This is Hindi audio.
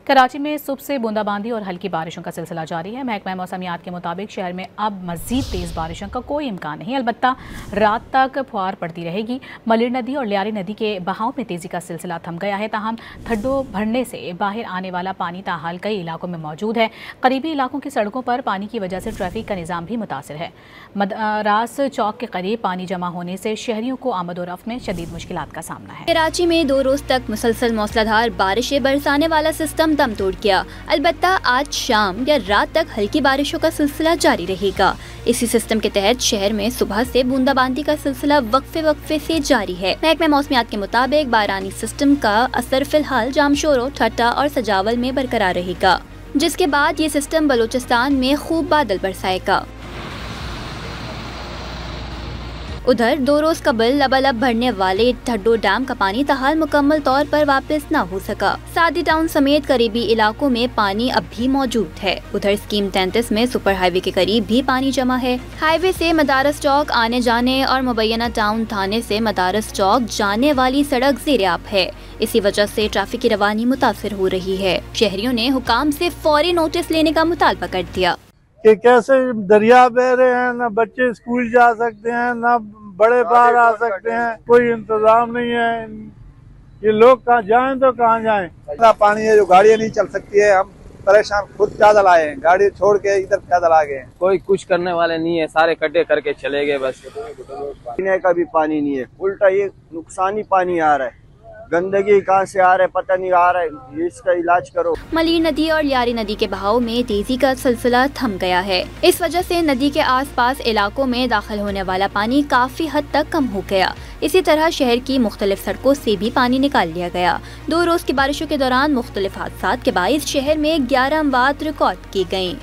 कराची में सुबह से बूंदाबांदी और हल्की बारिशों का सिलसिला जारी है। महकमा मौसमियात के मुताबिक शहर में अब मजीद तेज़ बारिशों का कोई इम्कान नहीं, अलबत्ता रात तक फुहार पड़ती रहेगी। मलिर नदी और लियारी नदी के बहाव में तेज़ी का सिलसिला थम गया है, ताहम ठड्डों भरने से बाहर आने वाला पानी ताहाल कई इलाकों में मौजूद है। करीबी इलाकों की सड़कों पर पानी की वजह से ट्रैफिक का निज़ाम भी मुतासिर है। मदरास चौक के करीब पानी जमा होने से शहरियों को आमद और रफ्त में शदीद मुश्किलात का सामना है। कराची में 2 रोज तक मुसलसल मौसलाधार बारिशें बरसाने वाला सिस्टम दम तोड़ गया। अलबत्ता आज शाम या रात तक हल्की बारिशों का सिलसिला जारी रहेगा। इसी सिस्टम के तहत शहर में सुबह से बूंदाबांदी का सिलसिला वक्फे से जारी है। महकमा मौसमियात के मुताबिक बारानी सिस्टम का असर फिलहाल जामशोरो, ठट्टा और सजावल में बरकरार रहेगा, जिसके बाद ये सिस्टम बलूचिस्तान में खूब बादल बरसाएगा। उधर 2 रोज कबल लबालब भरने वाले ठड्डो डैम का पानी ताहाल मुकम्मल तौर पर वापस न हो सका। सादी टाउन समेत करीबी इलाकों में पानी अब भी मौजूद है। उधर स्कीम 33 में सुपर हाईवे के करीब भी पानी जमा है। हाईवे से मदारस चौक आने जाने और मुबैना टाउन थाने से मदारस चौक जाने वाली सड़क ज़ेर-ए-आब है। इसी वजह से ट्रैफिक की रवानी मुतासिर हो रही है। शहरियों ने हुकाम से फौरी नोटिस लेने का मुतालबा कर दिया कि कैसे दरिया बह रहे हैं, ना बच्चे स्कूल जा सकते हैं, ना बड़े बाहर आ सकते हैं, कोई इंतजाम नहीं है। ये लोग कहाँ जाएं तो कहाँ जाएं। इतना पानी है जो गाड़ियाँ नहीं चल सकती है। हम परेशान, खुद पैदल आए हैं, गाड़ी छोड़ के इधर पैदल आ गए हैं। कोई कुछ करने वाले नहीं है, सारे कटे करके चले गए बस। पीने का भी पानी नहीं है, उल्टा ये नुकसानी पानी आ रहा है। गंदगी कहाँ से आ रहा है पता नहीं आ रहा है, इसका इलाज करो। मलिर नदी और लियारी नदी के बहाव में तेजी का सिलसिला थम गया है। इस वजह से नदी के आसपास इलाकों में दाखिल होने वाला पानी काफी हद तक कम हो गया। इसी तरह शहर की मुख्तलिफ सड़कों से भी पानी निकाल लिया गया। 2 रोज की बारिशों के दौरान मुख्तलिफ हादसात के बाइस शहर में 11 अमवात रिकॉर्ड की गयी।